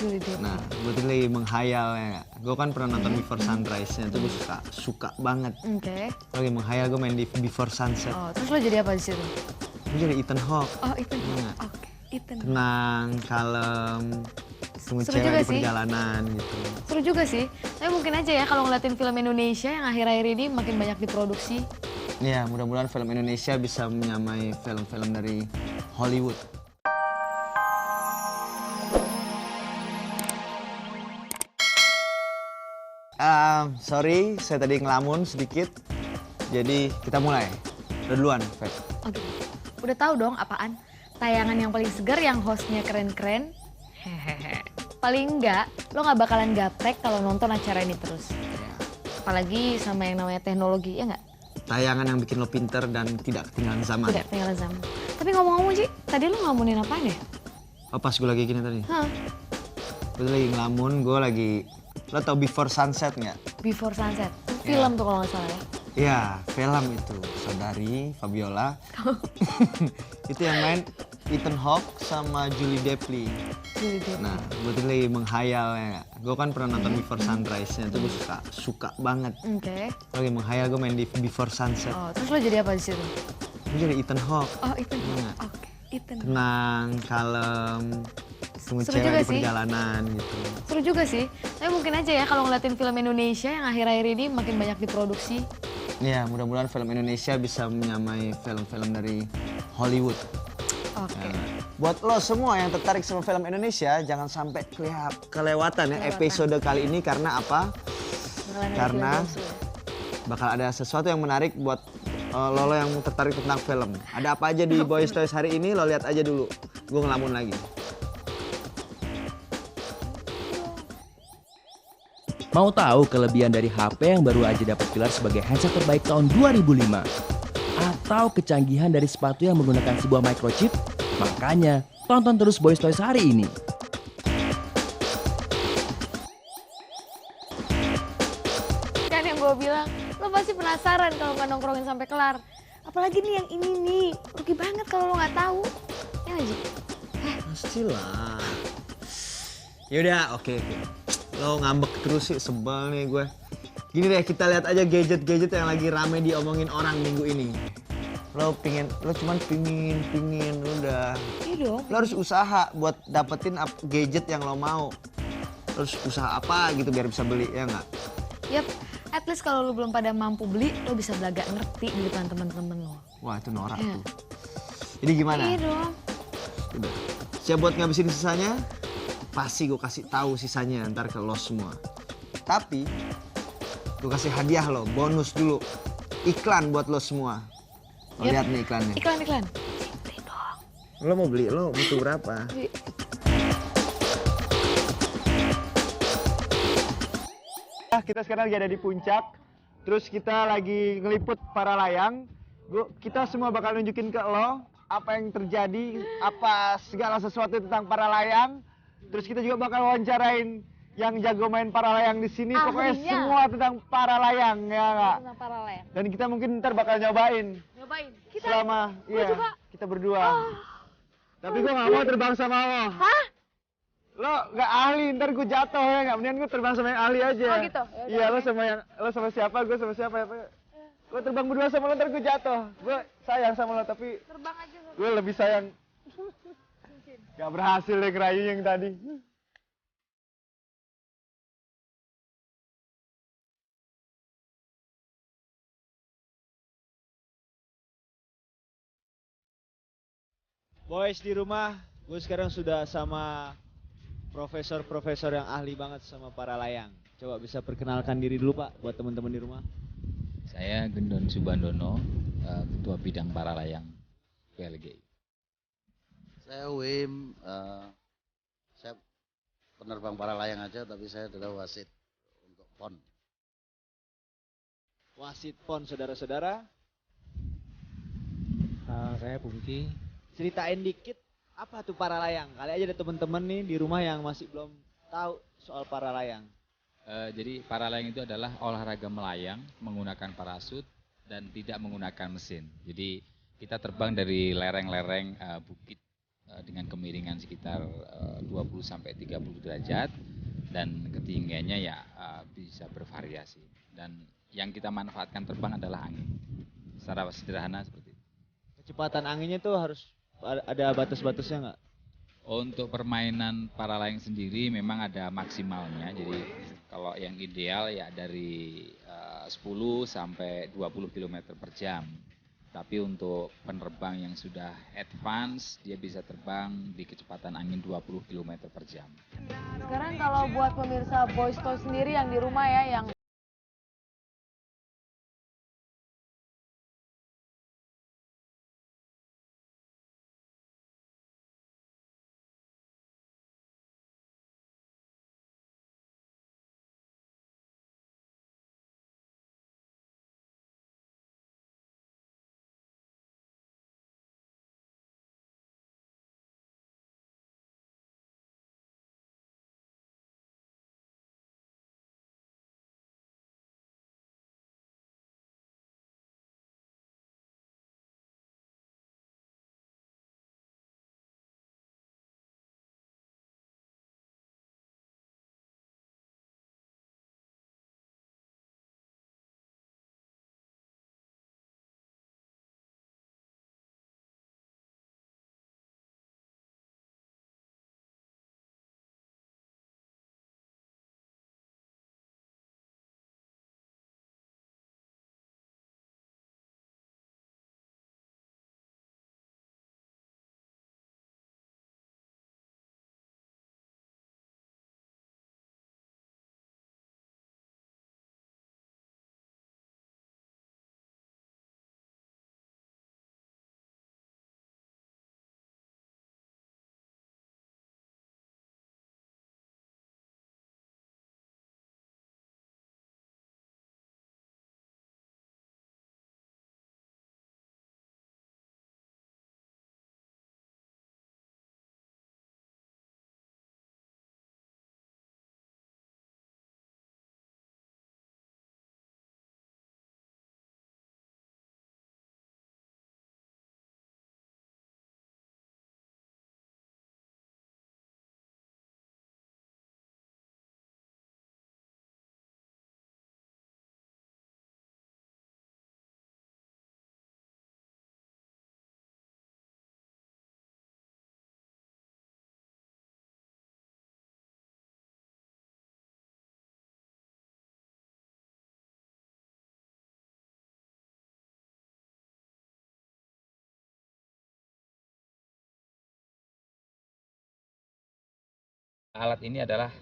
Julie Depp. Nah, gue lagi menghayal ya. Gue kan pernah nonton Before Sunrise-nya, itu gue suka banget. Oke. Lagi menghayal gue main di Before Sunset. Oh, terus lo jadi apa di situ? Gue jadi Ethan Hawke. Oh, Ethan Iya. Hawke. Oke, Ethan. Tenang, kalem, tunggu Seru cewek juga di sih. perjalanan gitu. Seru juga sih. Tapi mungkin aja ya kalau ngeliatin film Indonesia yang akhir-akhir ini makin banyak diproduksi. Ya, mudah-mudahan film Indonesia bisa menyamai film-film dari Hollywood. Sorry, saya tadi ngelamun sedikit. Jadi kita mulai. Udah duluan, Feb. Oke. Udah tahu dong apaan? Tayangan yang paling segar yang hostnya keren-keren. Hehehe. Paling enggak, lo nggak bakalan gaptek kalau nonton acara ini terus. Apalagi sama yang namanya teknologi, ya nggak? Tayangan yang bikin lo pinter dan tidak ketinggalan zaman. Tidak ketinggalan zaman. Tapi ngomong-ngomong Ci, tadi lo ngelamunin apaan ya? Oh, pas gue lagi gini tadi. Hah? Gue lagi ngelamun, gue lagi... Lo tau Before Sunset nggak? Before Sunset. Film tuh kalau nggak salah ya. Iya, film itu. Saudari, Fabiola. Itu yang main Ethan Hawke sama Julie Depp. Julie Depp. Nah, gue lagi menghayal ya. Gue kan pernah nonton Before Sunrise-nya, itu gue suka banget. Oke. Lagi menghayal gue main di Before Sunset. Oh, terus lo jadi apa di situ? Gue jadi Ethan Hawke. Oh, Ethan Iya. Hawke. Oke, Ethan. Tenang, kalem, tunggu Seru cewek juga di sih. perjalanan gitu. Seru juga sih. Tapi mungkin aja ya kalau ngeliatin film Indonesia yang akhir-akhir ini makin banyak diproduksi. Ya, mudah-mudahan film Indonesia bisa menyamai film-film dari Hollywood. Oke. Ya. Buat lo semua yang tertarik sama film Indonesia, jangan sampai kelewatan ya episode kali ini. Karena apa? Bakalan ada Karena film palsu ya. bakal ada sesuatu yang menarik buat lo yang tertarik tentang film. Ada apa aja di Boys Toys hari ini, lo lihat aja dulu. Gue ngelamun lagi. Mau tahu kelebihan dari HP yang baru aja dapat gelar sebagai handset terbaik tahun 2005? Atau kecanggihan dari sepatu yang menggunakan sebuah microchip? Makanya, tonton terus Boys Toys hari ini. Kan yang gue bilang, lo pasti penasaran kalau nggak nongkrongin sampai kelar. Apalagi nih yang ini nih, rugi banget kalau lo nggak tahu. Ya nggak Ji? Pastilah. Yaudah, oke. Lo ngambek terus sih, sebel nih gue. Gini deh, kita lihat aja gadget-gadget yang lagi rame diomongin orang minggu ini. Lo cuman pingin, udah. Iya dong. Lo harus usaha buat dapetin gadget yang lo mau. Lo harus usaha apa gitu biar bisa beli, ya nggak? Yap, at least kalau lo belum pada mampu beli, lo bisa belaga ngerti di depan temen-temen lo. Wah, itu norak Iya. tuh. Jadi gimana? Iya dong. Udah. Siap buat ngabisin sisanya? Pasti gue kasih tahu sisanya ntar ke lo semua. Tapi gue kasih hadiah lo, bonus dulu. Iklan buat lo semua. Lo Yap. lihat nih iklannya. Iklan. Beli dong. Lo mau beli, lo butuh berapa? Kita sekarang lagi ada di puncak. Terus kita lagi ngeliput para layang. Kita semua bakal nunjukin ke lo apa yang terjadi, apa segala sesuatu tentang para layang. Terus kita juga bakal wawancarain yang jago main para layang di sini. Pokoknya Ahlinya. semua tentang para layang, ya nggak? Tentang para layang. Dan kita mungkin ntar bakal nyobain Nyobain. Kita. selama juga. kita berdua. Tapi gue nggak mau terbang sama lo. Hah? Lo nggak ahli, ntar gue jatuh ya nggak? Mendingan gue terbang sama yang ahli aja. Oh gitu? Yaudah, Iya, oke. lo sama siapa, gue sama siapa ya? Gue terbang berdua sama lo, ntar gue jatuh. Gue sayang sama lo, tapi Terbang aja. gue lebih sayang. Gak berhasil deh ngerayu yang tadi. Boys di rumah, gue sekarang sudah sama profesor-profesor yang ahli banget sama para layang. Coba bisa perkenalkan diri dulu Pak buat teman-teman di rumah. Saya Gendon Subandono, Ketua Bidang Paralayang PLGI. Saya Wim, saya penerbang para layang aja, tapi saya adalah wasit untuk PON. Wasit PON saudara-saudara, Saya Bungki. ceritain dikit apa tuh para layang. Kali aja ada teman-teman nih di rumah yang masih belum tahu soal para layang. Jadi paralayang itu adalah olahraga melayang menggunakan parasut dan tidak menggunakan mesin. Jadi kita terbang dari lereng-lereng bukit dengan kemiringan sekitar 20 sampai 30 derajat dan ketinggiannya ya bisa bervariasi. Dan yang kita manfaatkan terbang adalah angin. Secara sederhana seperti itu. Kecepatan anginnya tuh harus ada batas-batasnya nggak? Untuk permainan para layang sendiri memang ada maksimalnya. Jadi kalau yang ideal ya dari 10 sampai 20 km per jam. Tapi untuk penerbang yang sudah advance, dia bisa terbang di kecepatan angin 20 km per jam. Sekarang kalau buat pemirsa Boys Toy sendiri yang di rumah ya, yang Alat ini adalah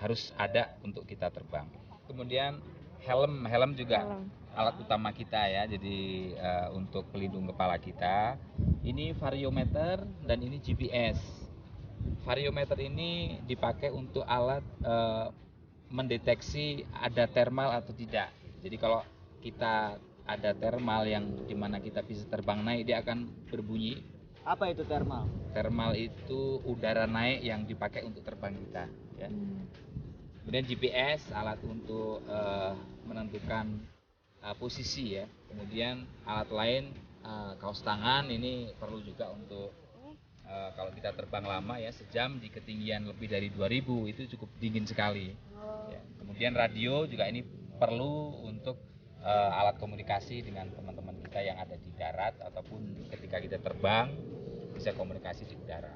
harus ada untuk kita terbang. Kemudian helm juga alat utama kita ya. Jadi untuk pelindung kepala kita. Ini variometer dan ini GPS. Variometer ini dipakai untuk alat mendeteksi ada thermal atau tidak. Jadi kalau kita ada thermal yang dimana kita bisa terbang naik, dia akan berbunyi. Apa itu thermal? Thermal itu udara naik yang dipakai untuk terbang kita. Ya. Kemudian GPS alat untuk menentukan posisi ya. Kemudian alat lain kaos tangan ini perlu juga untuk kalau kita terbang lama ya, sejam di ketinggian lebih dari 2000 itu cukup dingin sekali. Ya. Kemudian radio juga ini perlu untuk alat komunikasi dengan teman-teman kita yang ada di darat ataupun ketika kita terbang bisa komunikasi di udara.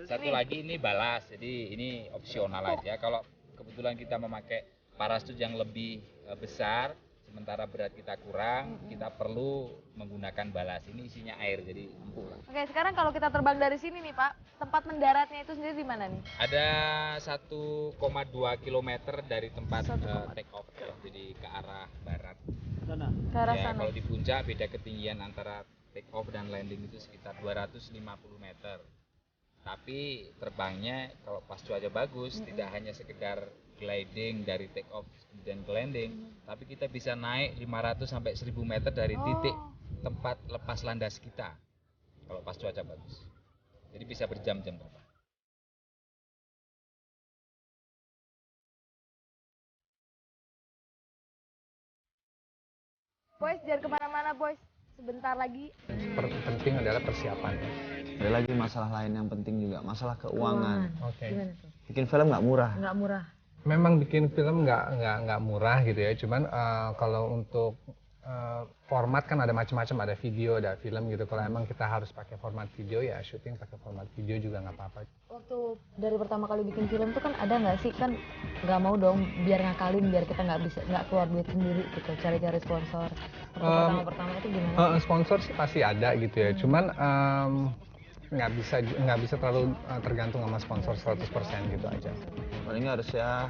Satu lagi ini balas, jadi ini opsional aja. Kalau kebetulan kita memakai parasut yang lebih besar, sementara berat kita kurang, kita perlu menggunakan balas. Ini isinya air, jadi empuk lah. Oke, sekarang kalau kita terbang dari sini nih Pak, tempat mendaratnya itu sendiri di mana nih? Ada 1,2 km dari tempat take off ya, jadi ke arah barat. Sana. Ke arah Ya, sana. kalau di puncak beda ketinggian antara take off dan landing itu sekitar 250 meter. Tapi terbangnya kalau pas cuaca bagus tidak hanya sekedar gliding dari take off kemudian ke landing, tapi kita bisa naik 500 sampai 1000 meter dari titik tempat lepas landas kita. Kalau pas cuaca bagus. Jadi bisa berjam-jam terbang. Boys, jangan kemana-mana boys. Sebentar lagi. Penting adalah persiapannya. Ada lagi masalah lain yang penting juga, masalah keuangan. Oke. Gimana tuh? Bikin film nggak murah. Nggak murah. Memang bikin film nggak murah gitu ya. Cuman kalau untuk format kan ada macam-macam, ada video, ada film gitu. Kalau emang kita harus pakai format video ya syuting pakai format video juga nggak apa-apa. Waktu dari pertama kali bikin film tuh kan ada nggak sih, kan nggak mau dong biar ngakalin, biar kita nggak keluar duit sendiri gitu, cari-cari sponsor. Waktu pertama itu gimana? Sponsor sih pasti ada gitu ya. Cuman nggak bisa terlalu tergantung sama sponsor 100% gitu aja. Paling nggak harus ya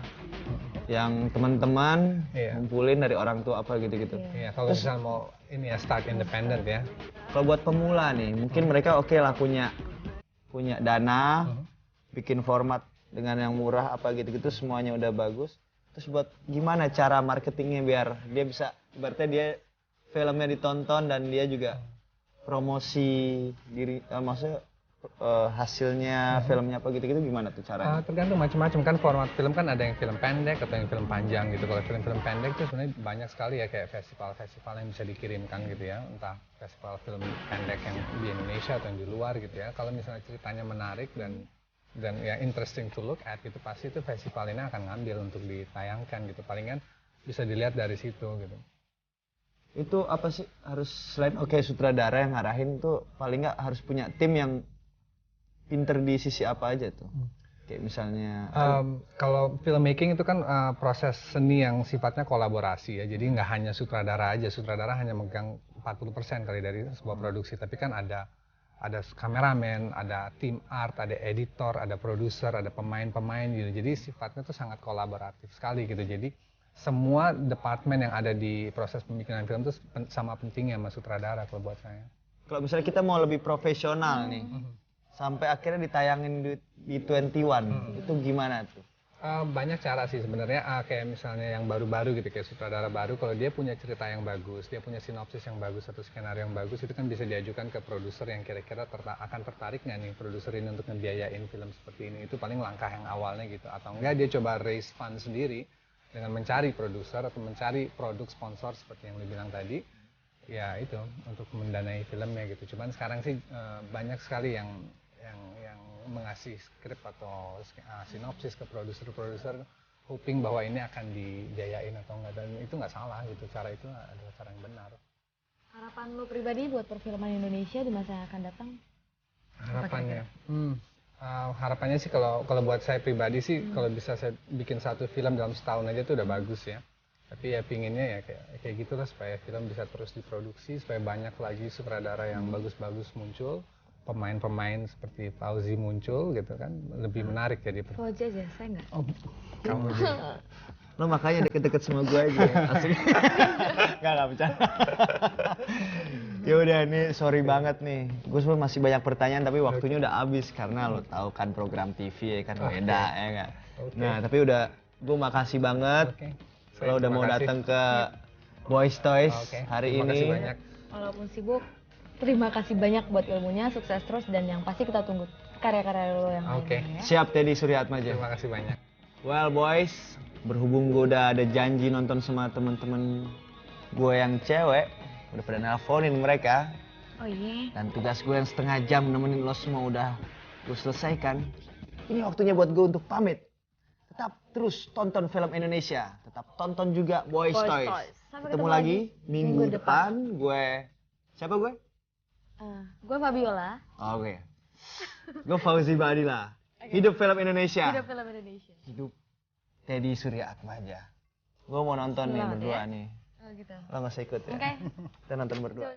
yang teman-teman Iya. ngumpulin dari orang tua apa gitu-gitu. Iya, kalau misalnya mau ini ya start independent ya. Kalau buat pemula nih, mungkin mereka oke lah punya dana, bikin format dengan yang murah apa gitu-gitu semuanya udah bagus. Terus buat gimana cara marketingnya biar dia bisa, ibaratnya dia filmnya ditonton dan dia juga promosi diri, maksudnya hasilnya filmnya apa gitu-gitu gimana tuh caranya? Tergantung macam-macam kan, format film kan ada yang film pendek atau yang film panjang gitu. Kalau film-film pendek tuh sebenarnya banyak sekali ya, kayak festival-festival yang bisa dikirimkan gitu ya, entah festival film pendek yang di Indonesia atau yang di luar gitu ya. Kalau misalnya ceritanya menarik dan ya interesting to look at gitu, pasti itu festival ini akan ngambil untuk ditayangkan gitu. Palingan bisa dilihat dari situ gitu. Itu apa sih, harus selain sutradara yang ngarahin tuh paling nggak harus punya tim yang pinter di sisi apa aja tuh? Kayak misalnya kalau filmmaking itu kan proses seni yang sifatnya kolaborasi ya. Jadi nggak hanya sutradara aja. Sutradara hanya megang 40% kali dari sebuah produksi. Tapi kan ada kameramen, ada tim art, ada editor, ada produser, ada pemain-pemain gitu. Jadi sifatnya tuh sangat kolaboratif sekali gitu. Jadi semua departemen yang ada di proses pembikinan film itu sama pentingnya sama sutradara kalau buat saya. kalau misalnya kita mau lebih profesional nih, sampai akhirnya ditayangin di 21, itu gimana tuh? Banyak cara sih sebenarnya, kayak misalnya yang baru-baru gitu, kayak sutradara baru, kalau dia punya cerita yang bagus, dia punya sinopsis yang bagus atau skenario yang bagus, itu kan bisa diajukan ke produser yang kira-kira akan tertarik nggak nih produser ini untuk ngebiayain film seperti ini. Itu paling langkah yang awalnya gitu. Atau enggak dia coba raise fund sendiri dengan mencari produser atau mencari produk sponsor seperti yang lu bilang tadi. Ya itu untuk mendanai filmnya gitu. Cuman sekarang sih banyak sekali yang mengasih skrip atau sinopsis ke produser-produser hoping bahwa ini akan dibiayain atau enggak, dan itu nggak salah gitu, cara itu adalah cara yang benar. Harapan lo pribadi buat perfilman Indonesia di masa yang akan datang? Harapannya harapannya sih kalau buat saya pribadi sih, kalau bisa saya bikin satu film dalam setahun aja itu udah bagus ya. Tapi ya pinginnya ya kayak gitulah, supaya film bisa terus diproduksi, supaya banyak lagi sutradara yang bagus-bagus muncul, pemain-pemain seperti Fauzi muncul gitu kan, lebih menarik jadi. Fauzi aja, saya nggak. Oh, kamu aja. Lo makanya deket-deket sama gue aja, asli. Nggak bercanda. Ya udah nih, sorry banget nih. Gue sebenarnya masih banyak pertanyaan tapi waktunya udah habis karena lo tahu kan program TV ya kan beda ya nggak. Nah tapi gue makasih banget. Lo udah mau datang ke Boys Toys hari Terima kasih ini. banyak. Walaupun sibuk, terima kasih banyak buat ilmunya, sukses terus, dan yang pasti kita tunggu karya-karya lo yang lainnya ya. Siap Teddy Suryatmaja. Terima kasih banyak. Well boys, berhubung gue udah ada janji nonton sama temen-temen gue yang cewek, udah pada nelponin mereka. Oh iya. Dan tugas gue yang setengah jam nemenin lo semua udah gue selesaikan. Ini waktunya buat gue untuk pamit. Tetap terus tonton film Indonesia. Tetap tonton juga Boys Toys. Sampai Ketemu lagi minggu depan. Siapa gue? Gue Fabiola. Oke. Gue Fauzi Badila. Hidup film Indonesia. Hidup film Indonesia. Hidup Teddy Suryatmaja. Gue mau nonton nih Selamat berdua ya. nih. Oh gitu. Lo nggak usah ikut ya. Oke. Kita nonton berdua.